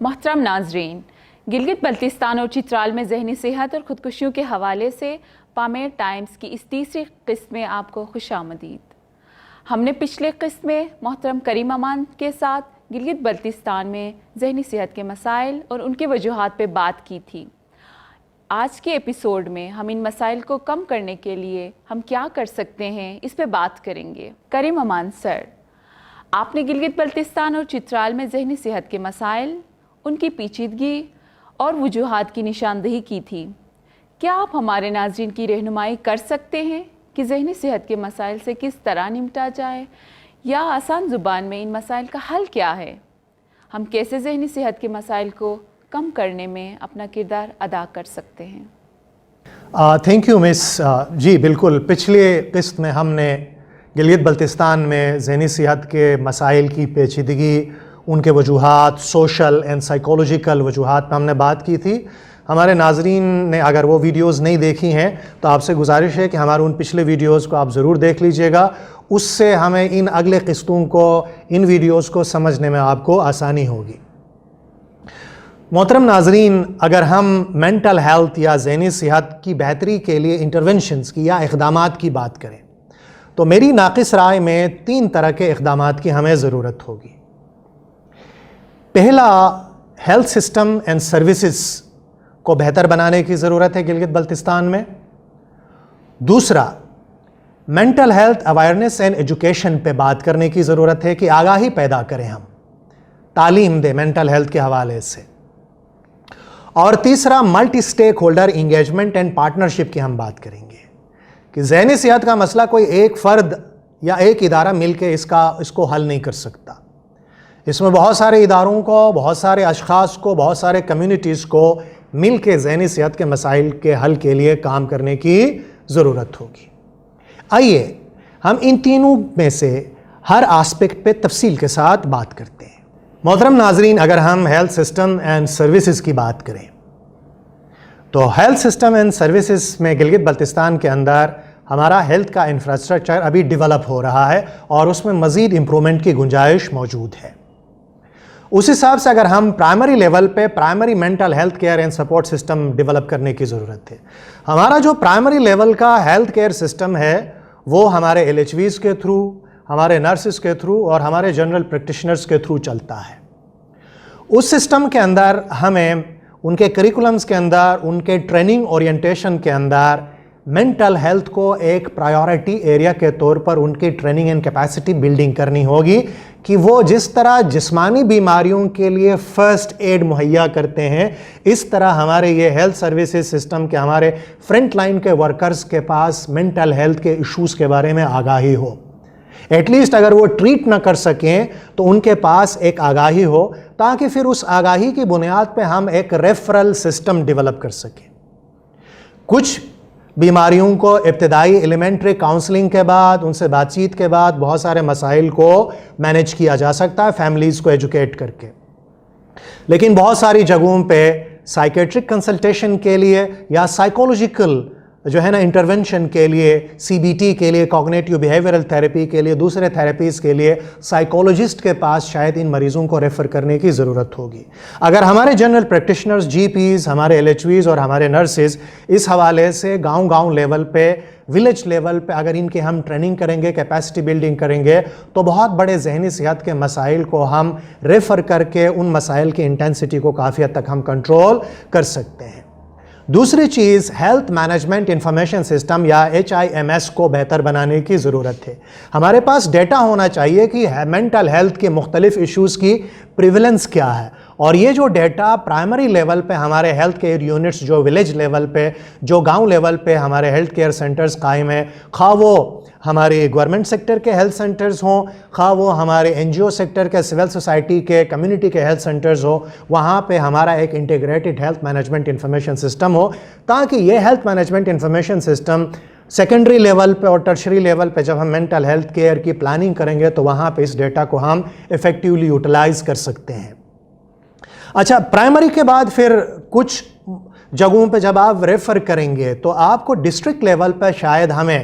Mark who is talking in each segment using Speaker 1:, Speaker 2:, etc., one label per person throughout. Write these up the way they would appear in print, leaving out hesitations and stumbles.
Speaker 1: محترم ناظرین، گلگت بلتستان اور چترال میں ذہنی صحت اور خودکشیوں کے حوالے سے پامیر ٹائمز کی اس تیسری قسط میں آپ کو خوش آمدید۔ ہم نے پچھلے قسط میں محترم کریم امان کے ساتھ گلگت بلتستان میں ذہنی صحت کے مسائل اور ان کے وجوہات پہ بات کی تھی۔ آج کے ایپیسوڈ میں ہم ان مسائل کو کم کرنے کے لیے ہم کیا کر سکتے ہیں اس پہ بات کریں گے۔ کریم امان سر، آپ نے گلگت بلتستان اور چترال میں ذہنی صحت کے مسائل، ان کی پیچیدگی اور وجوہات کی نشاندہی کی تھی۔ کیا آپ ہمارے ناظرین کی رہنمائی کر سکتے ہیں کہ ذہنی صحت کے مسائل سے کس طرح نمٹا جائے، یا آسان زبان میں ان مسائل کا حل کیا ہے؟ ہم کیسے ذہنی صحت کے مسائل کو کم کرنے میں اپنا کردار ادا کر سکتے ہیں؟
Speaker 2: تھینک یو مس۔ جی بالکل، پچھلے قسط میں ہم نے گلگت بلتستان میں ذہنی صحت کے مسائل کی پیچیدگی، ان کے وجوہات، سوشل اینڈ سائیکولوجیکل وجوہات پہ ہم نے بات کی تھی۔ ہمارے ناظرین نے اگر وہ ویڈیوز نہیں دیکھی ہیں تو آپ سے گزارش ہے کہ ہمارے ان پچھلے ویڈیوز کو آپ ضرور دیکھ لیجئے گا، اس سے ہمیں ان اگلے قسطوں کو، ان ویڈیوز کو سمجھنے میں آپ کو آسانی ہوگی۔ محترم ناظرین، اگر ہم مینٹل ہیلتھ یا ذہنی صحت کی بہتری کے لیے انٹرونشنز کی یا اقدامات کی بات کریں تو میری ناقص رائے میں 3 طرح کے اقدامات کی ہمیں ضرورت ہوگی۔ پہلا، ہیلتھ سسٹم اینڈ سروسز کو بہتر بنانے کی ضرورت ہے گلگت بلتستان میں۔ دوسرا، mental health awareness and education پہ بات کرنے کی ضرورت ہے کہ آگاہی پیدا کریں، ہم تعلیم دیں مینٹل ہیلتھ کے حوالے سے۔ اور تیسرا، multi stakeholder engagement and partnership کی ہم بات کریں گے کہ ذہنی صحت کا مسئلہ کوئی ایک فرد یا ایک ادارہ مل کے اس کو حل نہیں کر سکتا۔ اس میں بہت سارے اداروں کو، بہت سارے اشخاص کو، بہت سارے کمیونٹیز کو مل کے ذہنی صحت کے مسائل کے حل کے لیے کام کرنے کی ضرورت ہوگی۔ آئیے ہم ان تینوں میں سے ہر آسپیکٹ پہ تفصیل کے ساتھ بات کرتے ہیں۔ محترم ناظرین، اگر ہم ہیلتھ سسٹم اینڈ سروسز کی بات کریں تو ہیلتھ سسٹم اینڈ سروسز میں گلگت بلتستان کے اندر ہمارا ہیلتھ کا انفراسٹرکچر ابھی ڈیولپ ہو رہا ہے اور اس میں مزید امپرومنٹ کی گنجائش موجود ہے۔ اس حساب سے اگر ہم پرائمری لیول پہ primary mental health care and support system develop کرنے کی ضرورت ہے۔ ہمارا جو پرائمری لیول کا ہیلتھ کیئر سسٹم ہے وہ ہمارے LHVs کے تھرو، ہمارے نرسز کے تھرو اور ہمارے جنرل پریکٹیشنرز کے تھرو چلتا ہے۔ اس سسٹم کے اندر ہمیں ان کے کریکولمز کے اندر، ان کے ٹریننگ اورینٹیشن کے اندر مینٹل ہیلتھ کو ایک پرائیورٹی ایریا کے طور پر ان کی ٹریننگ اینڈ کیپیسٹی بلڈنگ کرنی ہوگی کہ وہ جس طرح جسمانی بیماریوں کے لیے فرسٹ ایڈ مہیا کرتے ہیں، اس طرح ہمارے یہ ہیلتھ سروسز سسٹم کے ہمارے فرنٹ لائن کے ورکرز کے پاس مینٹل ہیلتھ کے ایشوز کے بارے میں آگاہی ہو۔ ایٹ لیسٹ اگر وہ ٹریٹ نہ کر سکیں تو ان کے پاس ایک آگاہی ہو، تاکہ پھر اس آگاہی کی بنیاد پہ ہم ایک ریفرل سسٹم ڈیولپ کر سکیں۔ کچھ بیماریوں کو ابتدائی ایلیمنٹری کاؤنسلنگ کے بعد، ان سے بات چیت کے بعد بہت سارے مسائل کو مینیج کیا جا سکتا ہے فیملیز کو ایجوکیٹ کر کے، لیکن بہت ساری جگہوں پہ سائیکیٹرک کنسلٹیشن کے لیے یا سائیکولوجیکل جو ہے نا انٹرونشن کے لیے، CBT کے لیے، کوگنیٹیو بیہیویئرل تھیراپی کے لیے، دوسرے تھیراپیز کے لیے سائیکولوجسٹ کے پاس شاید ان مریضوں کو ریفر کرنے کی ضرورت ہوگی۔ اگر ہمارے جنرل پریکٹیشنرز، GPs، ہمارے LHVs اور ہمارے نرسز اس حوالے سے گاؤں لیول پہ، ولیج لیول پہ اگر ان کے ہم ٹریننگ کریں گے، کیپیسٹی بلڈنگ کریں گے تو بہت بڑے ذہنی صحت کے مسائل کو ہم ریفر کر کے ان مسائل کی انٹینسٹی کو کافی حد تک ہم کنٹرول کر سکتے ہیں۔ دوسری چیز، ہیلتھ مینجمنٹ انفارمیشن سسٹم یا HIMS کو بہتر بنانے کی ضرورت ہے۔ ہمارے پاس ڈیٹا ہونا چاہیے کہ مینٹل ہیلتھ کے مختلف ایشوز کی پریویلنس کیا ہے، اور یہ جو ڈیٹا پرائمری لیول پہ ہمارے ہیلتھ کیئر یونٹس، جو ولیج لیول پہ، جو گاؤں لیول پہ ہمارے ہیلتھ کیئر سینٹرز قائم ہیں، خواہ وہ ہمارے گورنمنٹ سیکٹر کے ہیلتھ سینٹرز ہوں، خواہ وہ ہمارے NGO سیکٹر کے، سول سوسائٹی کے، کمیونٹی کے ہیلتھ سینٹرز ہوں، وہاں پہ ہمارا ایک integrated health management information system ہو، تاکہ یہ health management information system secondary level پہ اور ٹرشری لیول پہ جب ہم مینٹل ہیلتھ کیئر کی پلاننگ کریں گے تو وہاں پہ اس ڈیٹا کو ہم ایفیکٹیولی یوٹیلائز کر سکتے ہیں۔ اچھا، پرائمری کے بعد پھر کچھ جگہوں پہ جب آپ ریفر کریں گے تو آپ کو ڈسٹرکٹ لیول پہ شاید ہمیں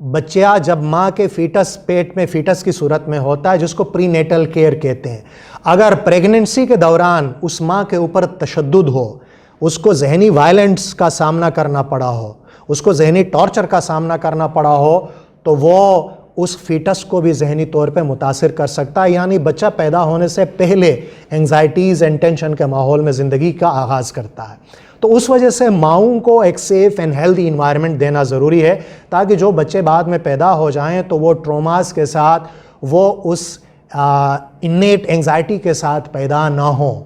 Speaker 2: بچہ جب ماں کے فیٹس پیٹ میں فیٹس کی صورت میں ہوتا ہے جس کو پری نیٹل کیئر کہتے ہیں، اگر پریگننسی کے دوران اس ماں کے اوپر تشدد ہو، اس کو ذہنی وائلنس کا سامنا کرنا پڑا ہو، اس کو ذہنی ٹارچر کا سامنا کرنا پڑا ہو، تو وہ اس فیٹس کو بھی ذہنی طور پہ متاثر کر سکتا ہے، یعنی بچہ پیدا ہونے سے پہلے انگزائٹیز اینڈ ٹینشن کے ماحول میں زندگی کا آغاز کرتا ہے۔ تو اس وجہ سے ماؤں کو ایک سیف اینڈ ہیلدی انوائرمنٹ دینا ضروری ہے تاکہ جو بچے بعد میں پیدا ہو جائیں تو وہ ٹروماز کے ساتھ، وہ اس انیٹ انگزائٹی کے ساتھ پیدا نہ ہوں۔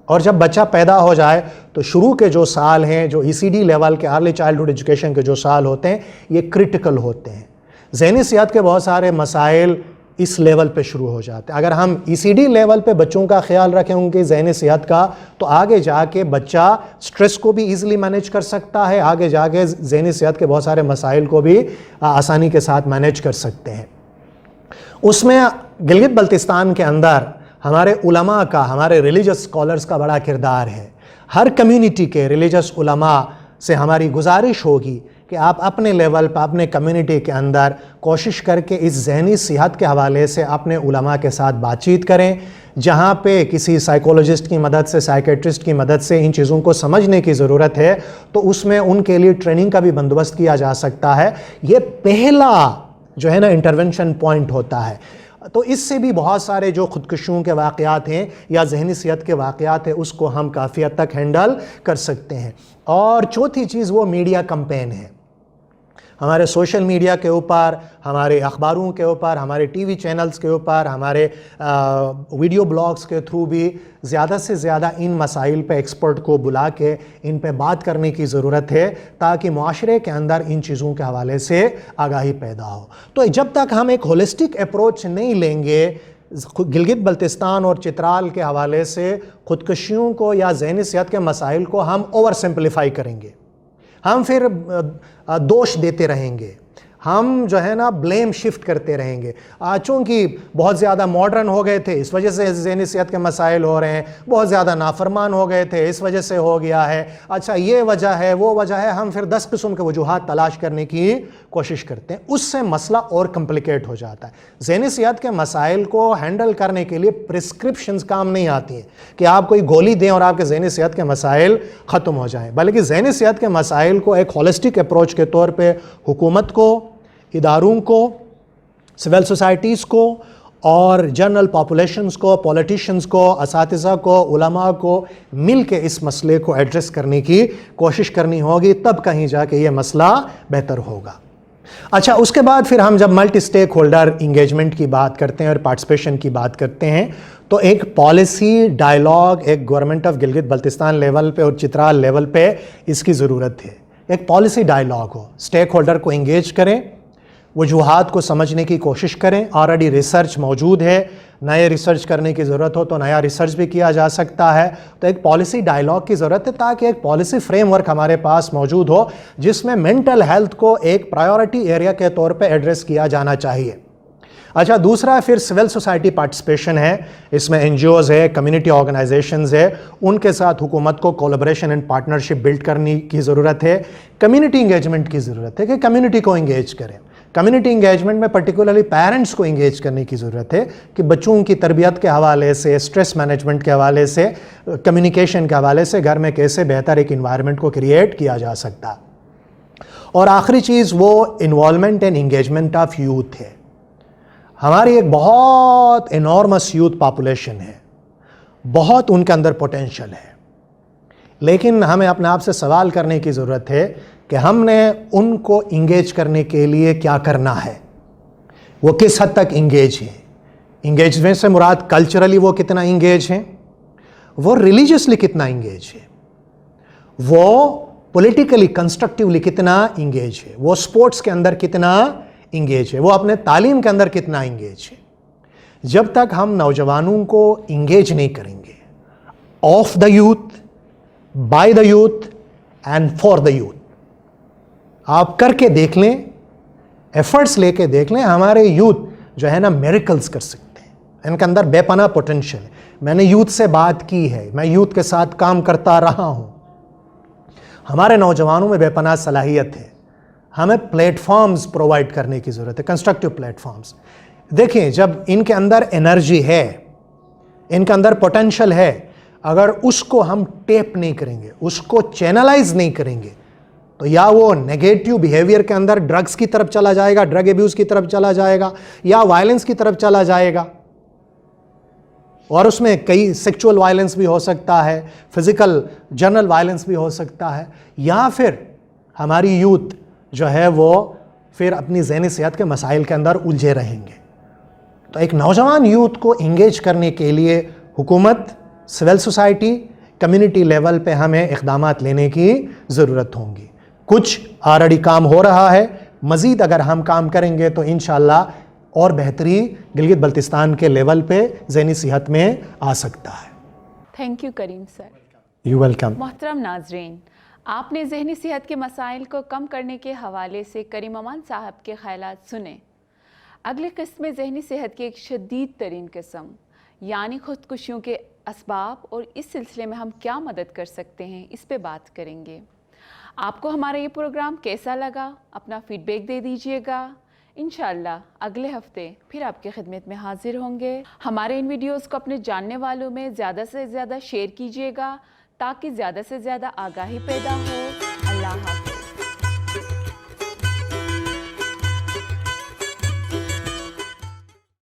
Speaker 2: اور جب بچہ پیدا ہو جائے تو شروع کے جو سال ہیں، جو ECD لیول کے ارلی چائلڈہڈ ایجوکیشن کے جو سال ہوتے ہیں، یہ کرٹیکل ہوتے ہیں۔ ذہنی صحت کے بہت سارے مسائل اس لیول پہ شروع ہو جاتے ہیں۔ اگر ہم ECD لیول پہ بچوں کا خیال رکھیں ان کی ذہنی صحت کا، تو آگے جا کے بچہ سٹریس کو بھی ایزیلی مینیج کر سکتا ہے، آگے جا کے ذہنی صحت کے بہت سارے مسائل کو بھی آسانی کے ساتھ مینیج کر سکتے ہیں۔ اس میں گلگت بلتستان کے اندر ہمارے علماء کا، ہمارے ریلیجس اسکالرس کا بڑا کردار ہے۔ ہر کمیونٹی کے ریلیجس علماء سے ہماری گزارش ہوگی کہ آپ اپنے لیول پہ، اپنے کمیونٹی کے اندر کوشش کر کے اس ذہنی صحت کے حوالے سے اپنے علماء کے ساتھ بات چیت کریں، جہاں پہ کسی سائیکولوجسٹ کی مدد سے، سائیکیٹرسٹ کی مدد سے ان چیزوں کو سمجھنے کی ضرورت ہے، تو اس میں ان کے لیے ٹریننگ کا بھی بندوبست کیا جا سکتا ہے۔ یہ پہلا جو ہے نا انٹرونشن پوائنٹ ہوتا ہے۔ تو اس سے بھی بہت سارے جو خودکشیوں کے واقعات ہیں یا ذہنی صحت کے واقعات ہیں، اس کو ہم کافی حد تک ہینڈل کر سکتے ہیں۔ اور چوتھی چیز وہ میڈیا کمپین ہے۔ ہمارے سوشل میڈیا کے اوپر، ہمارے اخباروں کے اوپر، ہمارے ٹی وی چینلز کے اوپر، ہمارے ویڈیو بلاگز کے تھرو بھی زیادہ سے زیادہ ان مسائل پہ ایکسپرٹ کو بلا کے ان پہ بات کرنے کی ضرورت ہے تاکہ معاشرے کے اندر ان چیزوں کے حوالے سے آگاہی پیدا ہو۔ تو جب تک ہم ایک ہولسٹک اپروچ نہیں لیں گے گلگت بلتستان اور چترال کے حوالے سے، خودکشیوں کو یا ذہنی صحت کے مسائل کو ہم اوور سمپلیفائی کریں گے، ہم پھر دوش دیتے رہیں گے، ہم جو ہے نا بلیم شفٹ کرتے رہیں گے۔ چونکہ بہت زیادہ ماڈرن ہو گئے تھے اس وجہ سے ذہنی صحت کے مسائل ہو رہے ہیں، بہت زیادہ نافرمان ہو گئے تھے اس وجہ سے ہو گیا ہے، اچھا یہ وجہ ہے وہ وجہ ہے، ہم پھر 10 قسم کے وجوہات تلاش کرنے کی کوشش کرتے ہیں۔ اس سے مسئلہ اور کمپلیکیٹ ہو جاتا ہے۔ ذہنی صحت کے مسائل کو ہینڈل کرنے کے لیے پرسکرپشنز کام نہیں آتی ہیں کہ آپ کوئی گولی دیں اور آپ کے ذہنی صحت کے مسائل ختم ہو جائیں، بلکہ ذہنی صحت کے مسائل کو ایک ہولسٹک اپروچ کے طور پہ حکومت کو، اداروں کو، سول سوسائٹیز کو اور جنرل پاپولیشنز کو، پولیٹیشنز کو، اساتذہ کو، علماء کو مل کے اس مسئلے کو ایڈریس کرنے کی کوشش کرنی ہوگی، تب کہیں جا کے یہ مسئلہ بہتر ہوگا۔ اچھا، اس کے بعد پھر ہم جب ملٹی سٹیک ہولڈر انگیجمنٹ کی بات کرتے ہیں اور پارٹیسپیشن کی بات کرتے ہیں تو ایک پالیسی ڈائلاگ ایک government of Gilgit Baltistan level پہ اور چترال لیول پہ اس کی ضرورت ہے۔ ایک پالیسی ڈائلاگ ہو، سٹیک ہولڈر کو انگیج کریں، وجوہات کو سمجھنے کی کوشش کریں۔ آلریڈی ریسرچ موجود ہے، نئے ریسرچ کرنے کی ضرورت ہو تو نیا ریسرچ بھی کیا جا سکتا ہے۔ تو ایک پالیسی ڈائلاگ کی ضرورت ہے تاکہ ایک پالیسی فریم ورک ہمارے پاس موجود ہو جس میں مینٹل ہیلتھ کو ایک پرائیورٹی ایریا کے طور پہ ایڈریس کیا جانا چاہیے۔ اچھا، دوسرا پھر سول سوسائٹی پارٹیسپیشن ہے، اس میں NGOز ہے، کمیونٹی آرگنائزیشنز ہے، ان کے ساتھ حکومت کو کولیبریشن اینڈ پارٹنرشپ بلڈ کرنے کی ضرورت ہے۔ کمیونٹی انگیجمنٹ کی ضرورت ہے کہ کمیونٹی کو انگیج کریں۔ کمیونٹی انگیجمنٹ میں پرٹیکولرلی پیرنٹس کو انگیج کرنے کی ضرورت ہے کہ بچوں کی تربیت کے حوالے سے، سٹریس مینجمنٹ کے حوالے سے، کمیونیکیشن کے حوالے سے گھر میں کیسے بہتر ایک انوائرمنٹ کو کریٹ کیا جا سکتا۔ اور آخری چیز وہ involvement and engagement of youth ہے۔ ہماری ایک بہت انارمس یوتھ پاپولیشن ہے، بہت ان کے اندر پوٹینشل ہے، لیکن ہمیں اپنے آپ سے سوال کرنے کی ضرورت ہے کہ ہم نے ان کو انگیج کرنے کے لیے کیا کرنا ہے، وہ کس حد تک انگیج ہیں۔ انگیجمنٹ سے مراد کلچرلی وہ کتنا انگیج ہیں، وہ ریلیجیسلی کتنا انگیج ہے، وہ پولیٹیکلی کنسٹرکٹیولی کتنا انگیج ہے، وہ سپورٹس کے اندر کتنا انگیج ہے، وہ اپنے تعلیم کے اندر کتنا انگیج ہے۔ جب تک ہم نوجوانوں کو انگیج نہیں کریں گے of the youth, by the youth and for the youth, آپ کر کے دیکھ لیں، ایفرٹس لے کے دیکھ لیں، ہمارے یوتھ جو ہے نا میریکلز کر سکتے ہیں، ان کے اندر بے پناہ پوٹینشل ہے۔ میں نے یوتھ سے بات کی ہے، میں یوتھ کے ساتھ کام کرتا رہا ہوں، ہمارے نوجوانوں میں بے پناہ صلاحیت ہے۔ ہمیں پلیٹ فارمز پرووائڈ کرنے کی ضرورت ہے, کنسٹرکٹیو پلیٹ فارمز. دیکھیں جب ان کے اندر انرجی ہے, ان کے اندر پوٹینشل ہے, اگر اس کو ہم ٹیپ نہیں کریں گے, اس کو چینلائز نہیں کریں گے, تو یا وہ نیگیٹو بیہیویئر کے اندر ڈرگز کی طرف چلا جائے گا, ڈرگ ایبیوز کی طرف چلا جائے گا, یا وائلنس کی طرف چلا جائے گا. اور اس میں کئی سیکچول وائلنس بھی ہو سکتا ہے, فزیکل جنرل وائلنس بھی ہو سکتا ہے, یا پھر ہماری یوتھ جو ہے وہ پھر اپنی ذہنی صحت کے مسائل کے اندر الجھے رہیں گے. تو ایک نوجوان یوتھ کو انگیج کرنے کے لیے حکومت, سول سوسائٹی, کمیونٹی لیول پہ ہمیں اقدامات لینے کی ضرورت ہوں گی. کچھ آلریڈی کام ہو رہا ہے, مزید اگر ہم کام کریں گے تو انشاءاللہ اور بہتری گلگت بلتستان کے لیول پہ ذہنی صحت میں آ سکتا ہے.
Speaker 1: Thank you Karim sir.
Speaker 2: You welcome.
Speaker 1: محترم ناظرین, آپ نے ذہنی صحت کے مسائل کو کم کرنے کے حوالے سے کریم امان صاحب کے خیالات سنے. اگلی قسم میں ذہنی صحت کی ایک شدید ترین قسم یعنی خودکشیوں کے اسباب اور اس سلسلے میں ہم کیا مدد کر سکتے ہیں, اس پہ بات کریں گے. آپ کو ہمارا یہ پروگرام کیسا لگا, اپنا فیڈ بیک دے دیجئے گا. انشاءاللہ اگلے ہفتے پھر آپ کی خدمت میں حاضر ہوں گے. ہمارے ان ویڈیوز کو اپنے جاننے والوں میں زیادہ سے زیادہ شیئر کیجئے گا تاکہ زیادہ سے زیادہ آگاہی پیدا ہو. اللہ حافظ.